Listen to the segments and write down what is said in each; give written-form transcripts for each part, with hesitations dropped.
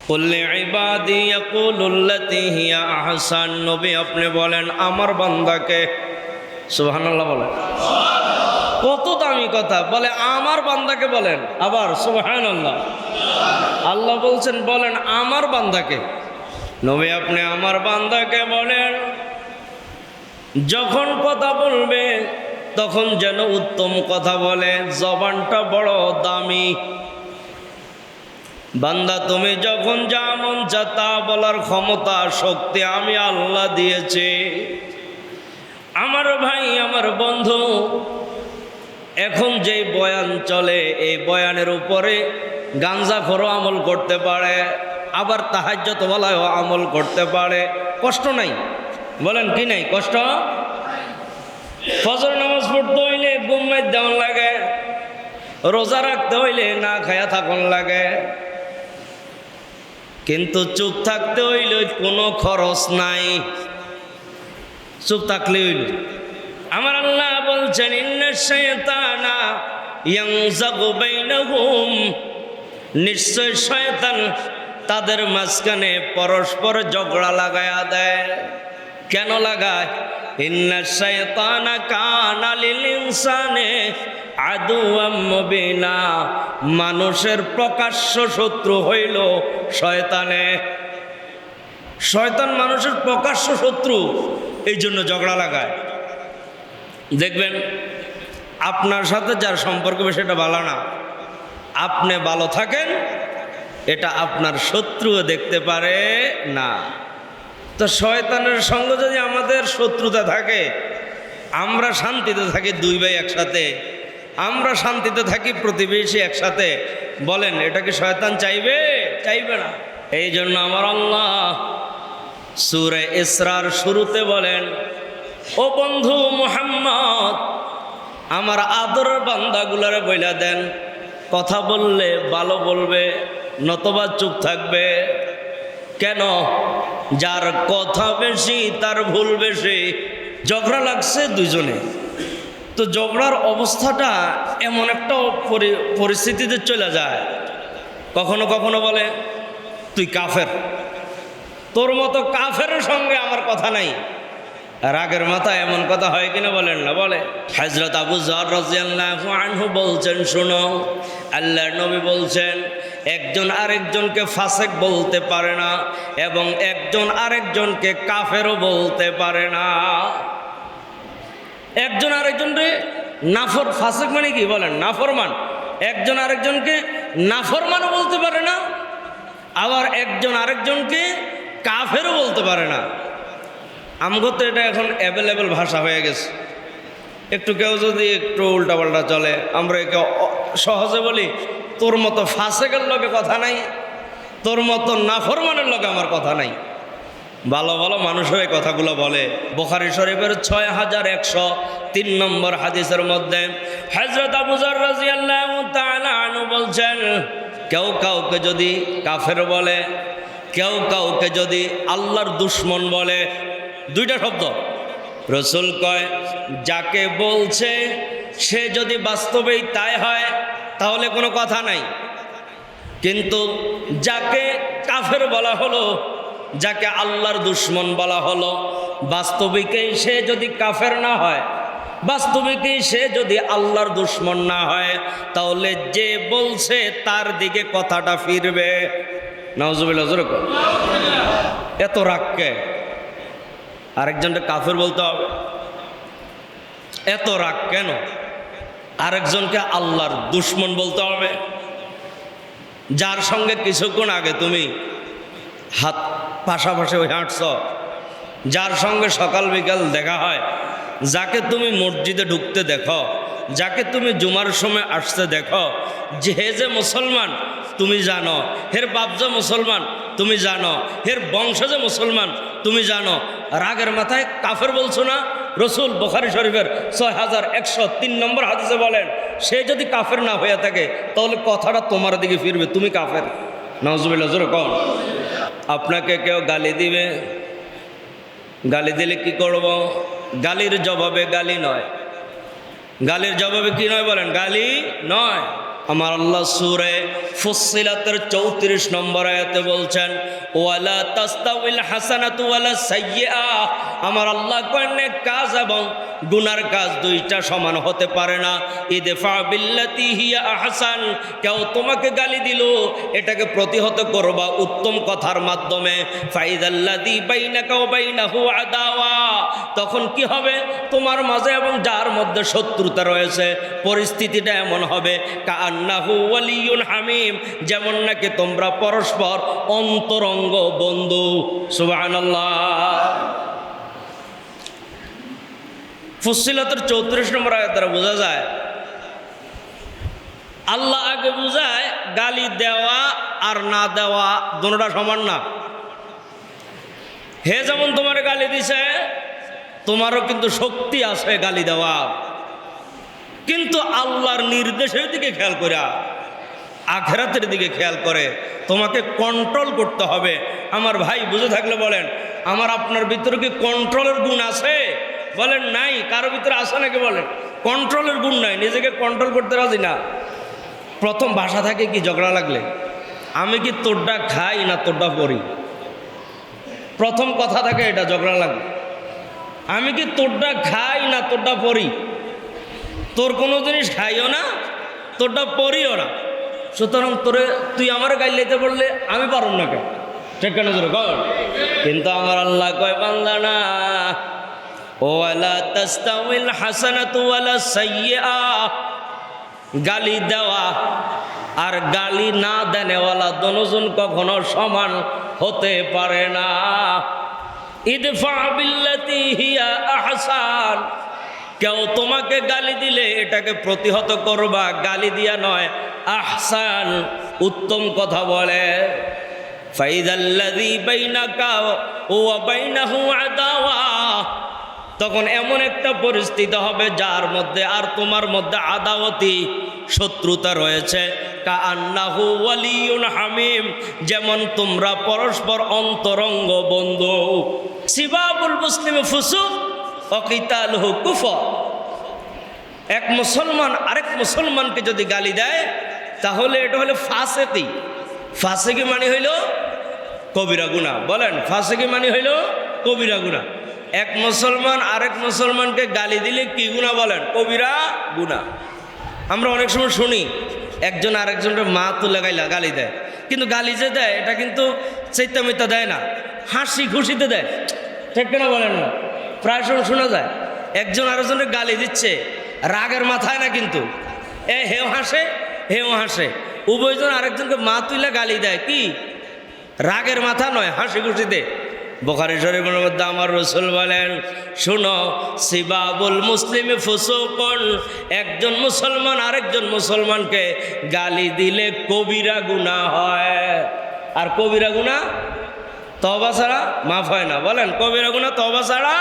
কুল লিইবাদি ইয়াকুলুল্লাতী হিয়া আহসান। নবী আপনি বলেন আমার বান্দাকে, সুবহানাল্লাহ বলেন, কত দামি কথা, বলে আমার বান্দাকে বলেন, আবার সুবহানাল্লাহ। আল্লাহ বলছেন বলেন আমার বান্দাকে। নবী আপনি আমার বান্দাকে বলেন, যখন কথা বলবে তখন যেন উত্তম কথা বলে, জবানটা বড় দামি। বান্দা তুমি যখন যা মন চা তা বলার ক্ষমতা শক্তি আমি আল্লাহ দিয়েছি। আমার ভাই আমার বন্ধু, এখন যেই বয়ান চলে এই বয়ানের উপরে গাঞ্জাখোরও আমল করতে পারে, আবার তাহাজ্জুদ ওয়ালাও আমল করতে পারে। কষ্ট নাই, বলেন কি নাই কষ্ট? ফজর নামাজ পড়তে হইলে ঘুমাই দেওয়ান লাগে, রোজা রাখতে হইলে না খায়া থাকুন লাগে, কিন্তু চুপ থাকতে হইলে কোনো খরচ নাই, চুপ থাকলে হইল। আমার আল্লাহ বলছেন ইন্নাশ শাইতানা ইয়ানযাগু বাইনাহুম, নিশ্চয় শয়তান তাদের মাঝখানে পরস্পর ঝগড়া লাগায়া দেয়। কেন লাগায়? ইন্নাশ শাইতানা কানা লিল ইনসানি আদুওয়াম মুবিনা, মানুষের প্রকাশ্য শত্রু হইল শয়তানে। শয়তান মানুষের প্রকাশ্য শত্রু, এই জন্য ঝগড়া লাগায়। দেখবেন আপনার সাথে যার সম্পর্ক সেটা ভালো না, আপনি ভালো থাকেন এটা আপনার শত্রুও দেখতে পারে না। তো শয়তানের সঙ্গে যদি আমাদের শত্রুতা থাকে, আমরা শান্তিতে থাকি দুই ভাই একসাথে, আমরা শান্তিতে থাকি প্রতিবেশী একসাথে, বলেন এটা কি শয়তান চাইবে? চাইবে না। এই জন্য আমার আল্লাহ সূরা ইসরার শুরুতে বলেন, ও বন্ধু মুহাম্মদ, আমার আদরের বান্দাগুলারে বইলা দেন, কথা বললে ভালো বলবে, নতবা চুপ থাকবে। কেন? যার কথা বেশি তার ভুল বেশি। ঝগড়া লাগছে দুইজনে, তো ঝগড়ার অবস্থাটা এমন একটা পরিস্থিতিতে চলে যায়, কখনো কখনো বলে তুই কাফের, তোর মতো কাফেরের সঙ্গে আমার কথা নাই। রাগের মাথায় এমন কথা হয় কিনা বলেন না? বলে। হযরত আবু যর রাদিয়াল্লাহু আনহু বলছেন, শোনো, আল্লাহর নবী বলছেন একজন আরেকজনকে ফাসিক বলতে পারে না এবং একজন আরেকজনকে কাফেরও বলতে পারে না। একজন আরেকজনকে ফাসিক মানে কি বলেন? নাফরমান। একজন আরেকজনকে নাফরমানও বলতে পারে না, আবার একজন আরেকজনকে কাফেরও বলতে পারে না। আমগো তো এটা এখন অ্যাভেলেবেল ভাষা হয়ে গেছে। একটু কেউ যদি একটু উল্টাপাল্টা চলে, আমরা একে সহজে বলি তোর মতো ফাসিকের লগে কথা নাই, তোর মতো নাফরমানের লগে আমার কথা নাই। ভালো ভালো মানুষও এই কথাগুলো বলে। বুখারী শরীফের 6103 নম্বর হাদিসের মধ্যে হযরত আবু যর রাদিয়াল্লাহু তাআলা আনহু বলছেন, কেউ কাউকে যদি কাফের বলে, কেউ কাউকে যদি আল্লাহর দুশমন বলে, দুইটা শব্দ রাসূল কয়, যাকে বলছে সে যদি বাস্তবেই তাই হয় তাহলে কোনো কথা নাই, কিন্তু যাকে কাফের বলা হলো, যাকে আল্লাহর দুশমন বলা হলো, বাস্তবিকেই সে যদি কাফের না হয়, বাস্তবিকেই সে যদি আল্লাহর দুশমন না হয়, তাহলে যে বলছে তার দিকে কথাটা ফিরবে। নাউজুবিল্লাহ। এত রাগকে আরেকজনকে কাফের বলতে হবে? এত রাগ কেন? আরেকজনকে আল্লাহর দুশমন বলতে হবে? যার সঙ্গে কিছুক্ষণ আগে তুমি হাত পাশাপাশি হাঁটছ, যার সঙ্গে সকাল বিকাল দেখা হয়, যাকে তুমি মসজিদে ঢুকতে দেখো, যাকে তুমি জুমার সময় আসতে দেখো, যে মুসলমান তুমি জানো, হের বাপ যে মুসলমান তুমি জানো, হের বংশ যে মুসলমান তুমি জানো, রাগের মাথায় কাফের বলছো না? রাসূল বুখারী শরীফের 6103 নম্বর হাদিসে বলেন, সে যদি কাফের না হয়ে থাকে তাহলে কথাটা তোমার দিকে ফিরবে, তুমি কাফের। নাউজুবিল্লাহ। জোরে কন। আপনাকে কেউ গালি দিবে, গালি দিলে কি করব? গালির জবাবে গালি নয়। গালির জবাবে কি নয় বলেন? গালি নয়। আমার আল্লাহ সূরা ফুসসিলাতের 34 নম্বর আয়াতে বলছেন, ওয়ালা তাস্তাউল হাসানাতু ওয়ালা সাইয়্যা। আমার আল্লাহ কয় নেক কাজ এবং গুনার কাজ দুইটা সমান হতে পারে না। ইদফা বিল্লাতি হিয়া আহসান, কেউ তোমাকে গালি দিল, এটাকে প্রতিহত করবা উত্তম কথার মাধ্যমে। ফাইদাল্লাযী বাইনাকা ওয়া বাইনাহু আদাওয়া, তখন কি হবে? তোমার মাঝে এবং যার মধ্যে শত্রুতা রয়েছে পরিস্থিতিটা এমন হবে কান্নাহু ওয়ালিয়ুন হামিম, যেমন নাকি তোমরা পরস্পর অন্তরঙ্গ বন্ধু। সুবহানাল্লাহ। ফুসসিলাতের 34 নম্বর আয়াত দ্বারা বোঝা যায়, আল্লাহ আগে বুঝায় গালি দেওয়া আর না দেওয়া দুটোটা সমান না। হে যেমন তোমার গালি দিছে, তোমারও কিন্তু শক্তি আছে গালি দেওয়া, কিন্তু আল্লাহর নির্দেশের দিকে খেয়াল করে, আখিরাতের দিকে খেয়াল করে তোমাকে কন্ট্রোল করতে হবে। আমার ভাই বুঝে থাকলে বলেন, আমার আপনার ভিতরে কি কন্ট্রোলের গুণ আছে? বলেন নাই। কারো ভিতরে আছে নাকি? বলেন কন্ট্রোলের গুণ নাই, নিজেকে কন্ট্রোল করতে রাজি না। প্রথম ভাষা থাকে কি, ঝগড়া লাগলে আমি কি তোরটা খাই না তোরটা পড়ি, প্রথম কথা থাকে এটা। ঝগড়া লাগলে আমি কি তোরটা খাই না তোরটা পড়ি, তোর কোনো জিনিস খাইও না তোরটা পড়িও না, সুতরাং তুই আমার গাইলাইতে বললে আমি পারব না কেন? ঠিক কেন জোরে কর। কিন্তু আমার আল্লাহ কয় বান্দা না, ওয়ালা তাস্তাউল হাসানাতু ওয়ালা সাইয়্যা, গালি দেওয়া আর গালি না দেনেওয়ালা দুজন কখনো সমান হতে পারে না। ইদফা বিল্লাতি হিয়া আহসান, কেউ তোমাকে গালি দিলে এটাকে প্রতিহত করবা, গালি দিয়া নয়, আহসান উত্তম কথা বলে। ফাইদাল্লাযী বাইনাকা ওয়া বাইনাহু আদাওয়া, তখন এমন একটা পরিস্থিতি হবে যার মধ্যে আর তোমার মধ্যে আদাওয়াতি শত্রুতা রয়েছে। কাআন্নাহু ওয়ালিয়ুন হামিম, যেমন তোমরা পরস্পর অন্তরঙ্গ বন্ধু। সিবাবুল মুসলিমি ফুসুক ওয়া কিতালুহু কুফর। এক মুসলমান আরেক মুসলমানকে যদি গালি দেয় তাহলে এটা হলো ফাসিকি। ফাসিকি মানে হইল কবিরা গুনাহ। বলেন ফাসিকি মানে হইল কবিরা গুনাহ। এক মুসলমান আরেক মুসলমানকে গালি দিলে কি গুনাহ? বলেন কবিরা গুনাহ। আমরা অনেক সময় শুনি একজন আরেকজনের মা তুলে গালি দেয়, কিন্তু গালি যে দেয় এটা কিন্তু চৈতা মিথ্যা দেয় না, হাসি খুশিতে দেয়। ঠিক কেনা বলেন না? প্রায় সময় শোনা যায় একজন আরেকজনের গালি দিচ্ছে রাগের মাথায় না, কিন্তু হেও হাসে হেও হাসে, উভয়জন আরেকজনকে মা তুলে গালি দেয় কি রাগের মাথা নয়, হাসি খুশিতে। বুখারী শরীফের মধ্যে আমার রাসূল বলেন, শুনো, সিবাবুল মুসলিমি ফুসুকুন, একজন মুসলমান আরেকজন মুসলমানকে গালি দিলে কবিরা গুনাহ হয়। আর কবিরা গুনাহ তওবা ছাড়া মাফ হয় না। বলেন কবিরা গুনাহ তওবা ছাড়া।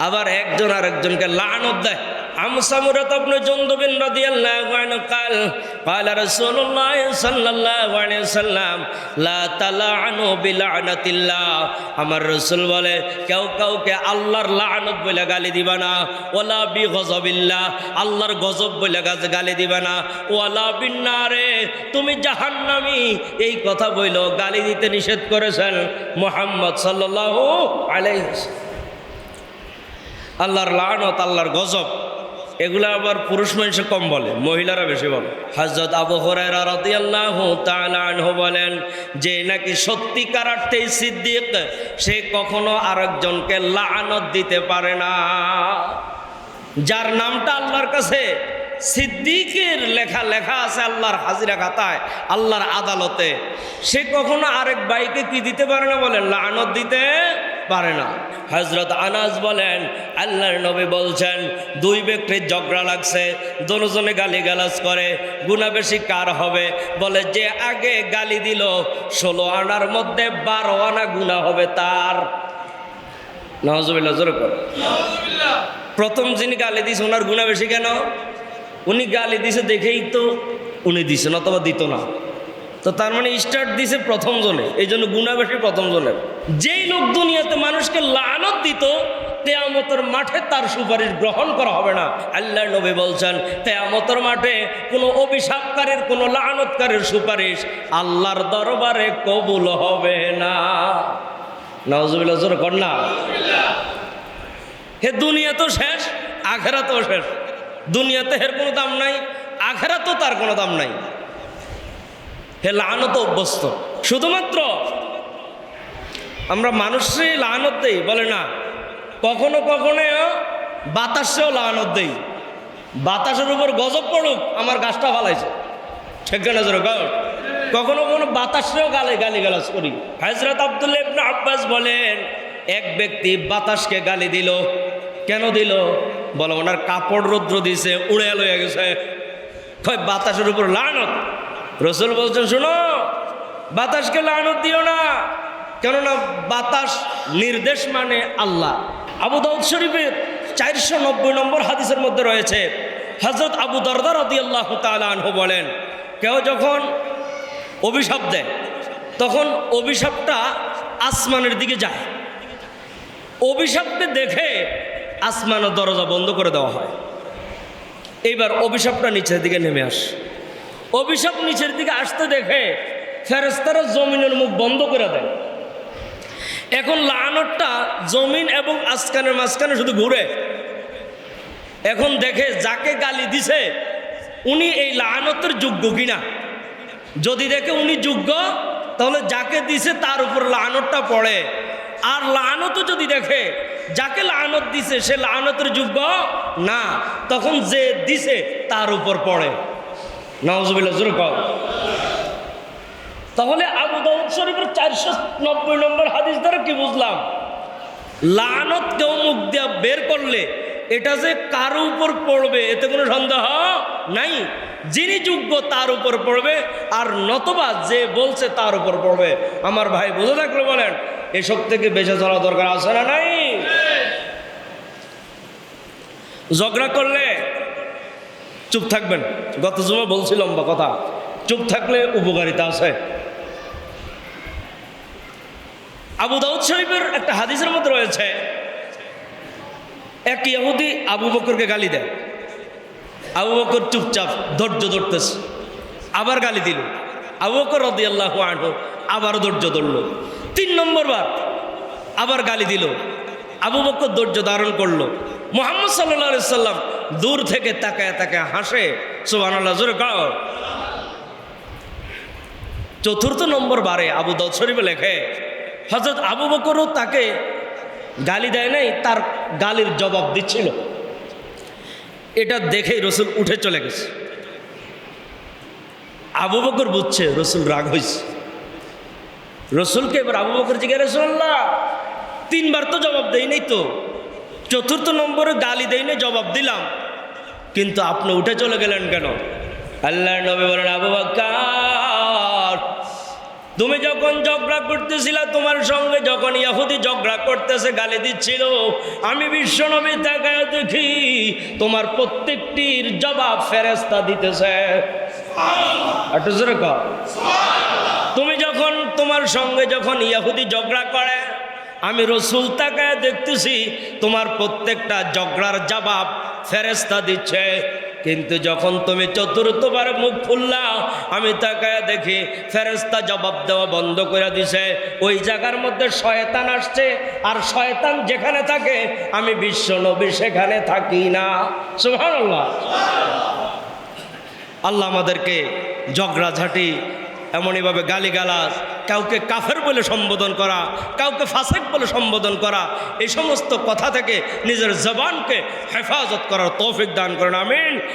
আবার একজন আরেকজনকে লানত দেয়। আমসামুরাত ইবনে জুনদুব রাদিয়াল্লাহু আনহু ক্বালা রাসূলুল্লাহ সাল্লাল্লাহু আলাইহি ওয়াসাল্লাম লা তালাআনু বিলানাতিল্লাহ, আমার রাসূল বলে কেউ কাউকে আল্লাহর লানত বলে গালি দিবা না, ওয়ালা বিগযবিল্লাহ, আল্লাহর গজব বলে গালি দিবা না, ওয়ালা বিন্নারে, তুমি জাহান্নামী, এই কথা বইলো গালি দিতে নিষেধ করেছেন মুহাম্মদ সাল্লাল্লাহু আলাইহি ওয়াসাল্লাম। আল্লাহর লানত, আল্লাহর গজব, এগুলো আবার পুরুষ মানুষ কম বলে, মহিলারা বেশি বলে। হযরত আবু হুরায়রা রাদিয়াল্লাহু তাআলা আনহু বলেন যে নাকি সত্যিকার অর্থেই সিদ্দিক, সে কখনো আরেকজনকে লানত দিতে পারে না। যার নামটা আল্লাহর কাছে সিদ্দিকের লেখা আছে আল্লাহর হাজিরা খাতায়, আল্লাহর আদালতে, সে কখনো আরেক ভাইকে কি দিতে পারে না? বলেন লানত দিতে পারে না। হযরত আনাস বলেন আল্লাহর নবী বলছেন, দুই ব্যক্তির ঝগড়া লাগছে, দুজনে গালিগালাজ করে, গুনাহ বেশি কার হবে? বলে যে আগে গালি দিল 16 আনার মধ্যে 12 আনা গুনাহ হবে তার। নাউজুবিল্লাহ, জোরে কর নাউজুবিল্লাহ। প্রথম যিনি গালি দিয়েছে ওনার গুনাহ বেশি কেন? উনি গালি দিছে দেখেই তো উনি দিছেন, অথবা দিত না। তো তার মানে স্টার্ট দিছে প্রথম জনে, এই জন্য গুনাহ বেশি প্রথম জনের। যেই লোক দুনিয়াতে মানুষকে লানত দিত কিয়ামতের মাঠে তার সুপারিশ গ্রহণ করা হবে না। আল্লাহর নবী বলছেন কিয়ামতের মাঠে কোনো অভিশাপকারীর, কোনো লাআনতকারীর সুপারিশ আল্লাহর দরবারে কবুল হবে না। নাউজুবিল্লাহ, জোরে কর না। হে দুনিয়া তো শেষ, আখিরাতও শেষ। দুনিয়াতে এর কোনো দাম নাই, আখিরাতেও তার কোনো দাম নাই। হে লাআনত অভ্যস্ত। শুধুমাত্র আমরা মানুষই লাআনত দেই বলে না, কখনো কখনো বাতাসেও লাআনত দেই। বাতাসের উপর গজব পড়ুক, আমার গাছটা ফালাইছে, ঠিক না জোরে কর। কখনো কখনো বাতাসেও গালিগালাজ করি। হযরত আব্দুল্লাহ ইবনে আব্বাস বলেন, এক ব্যক্তি বাতাসকে গালি দিল। কেন দিল? বলো ওনার কাপড় রৌদ্র দিছে, উড়ে লয়ে গেছে, কয় বাতাসের উপর লানত। রাসূল বলছেন, শোনো, বাতাসকে লানত দিও না, কেননা বাতাস নির্দেশ মানে আল্লাহ। আবু দাউদ শরীফের 490 নম্বর হাদিসের মধ্যে রয়েছে, হযরত আবু দারদা রাদিয়াল্লাহু তাআলা আনহু বলেন, কেউ যখন অভিশাপ দেয় তখন অভিশাপটা আসমানের দিকে যায়। অভিশাপকে দেখে আসমানের দরজা বন্ধ করে দেওয়া হয়। এইবার অভিশাপটা নিচের দিকে নেমে আসে। অভিশাপ নিচের দিকে আসতে দেখে ফেরেশতারা জমিনের মুখ বন্ধ করে দেয়। এখন লাআনতটা জমিন এবং আসমানের মাঝখানে শুধু ঘুরে। এখন দেখে যাকে গালি দিছে উনি এই লাআনতের যোগ্য কিনা। যদি দেখে উনি যোগ্য, তাহলে যাকে দিছে তার উপর লাআনতটা পড়ে। আর লাআনতও যদি দেখে যাকে লাআনত দিছে সে লাআনতের যোগ্য না, তখন যে দিছে তার উপর পড়ে। নাউজুবিল্লাহ, জোরে কও। তাহলে আবু দাউদ শরীফের 490 নম্বর হাদিস দ্বারা কি বুঝলাম? লাআনত কেউ মুখ দিয়ে বের করলে এটা যে কারো উপর পড়বে এতে কোনো সন্দেহ নাই। যিনি যোগ্য তার উপর পড়বে, আর নতবা যে বলছে তার উপর পড়বে। আমার ভাই বুঝে থাকলে বলেন, এসব থেকে বেঁচে চলা দরকার আছে না নাই? ঝগড়া করলে চুপ থাকবেন। গত জুমা বলছি লম্বা কথা, চুপ থাকলে উপকারিতা আছে। আবু দাউদ শরীফের একটা হাদিসের মধ্যে রয়েছে, এক ইহুদি আবু বকরকে গালি দেয়। আবু বকর চুপচাপ ধৈর্য ধরতেছে, আবার গালি দিল। আবু বকর রাদিয়াল্লাহু আনহু আবার ধৈর্য ধরল। 3 নম্বর বার আবার গালি দিল। আবু বকর ধৈর্য ধারণ করলো। মুহাম্মদ সাল্লাল্লাহু আলাইহি সাল্লাম দূর থেকে তাকায় তাকায় হাসে, সুবহানাল্লাহ, জোরে কও। 4th নম্বর বারে আবু দাউদ শরীফে লেখে, হযরত আবু বকরও তাকে গালি দেয় নাই, তার গালির জবাব দিচ্ছিল। এটা দেখেই রাসূল উঠে চলে গেছে। আবু বকর বুঝছে রাসূল রাগ হয়েছে। রাসূলকে এবার আবু বকর জিজ্ঞাসা, রাসূলুল্লাহ 3 বার তো জবাব দেই নাই, তো 4th নম্বরে গালি দেই নাই, জবাব দিলাম, কিন্তু আপনি উঠে চলে গেলেন কেন? আল্লাহর নবী বলেন, আবু বকর, তুমি যখন ঝগড়া করতেছিলা, তোমার সঙ্গে যখন ইহুদি ঝগড়া করতেছে, গালি দিচ্ছিল, আমি বিশ্বনবী তাকায় দেখি তোমার প্রত্যেকটির জবাব ফেরেশতা দিতেছে। একটু জোরে কও। তুমি যখন তোমার সঙ্গে যখন ইহুদি ঝগড়া করে, আমি রাসূল তাকায় দেখতেছি তোমার প্রত্যেকটা ঝগড়ার জবাব ফেরেশতা দিচ্ছে। কিন্তু যখন তুমি 4th বার মুখ খুললা, আমি তাকায় দেখি ফেরেশতা জবাব দেওয়া বন্ধ করে দিছে। ওই জায়গার মধ্যে শয়তান আসছে, আর শয়তান যেখানে থাকে আমি বিশ্ব নবী সেখানে থাকি না। সুবহানাল্লাহ। আল্লাহ আমাদেরকে ঝগড়াঝাটি, এমনইভাবে গালিগালাজ, কাউকে কাফের বলে সম্বোধন করা, কাউকে ফাসিক বলে সম্বোধন করা, এই সমস্ত কথা থেকে নিজের জবানকে হেফাজত করার তৌফিক দান করেন। আমিন।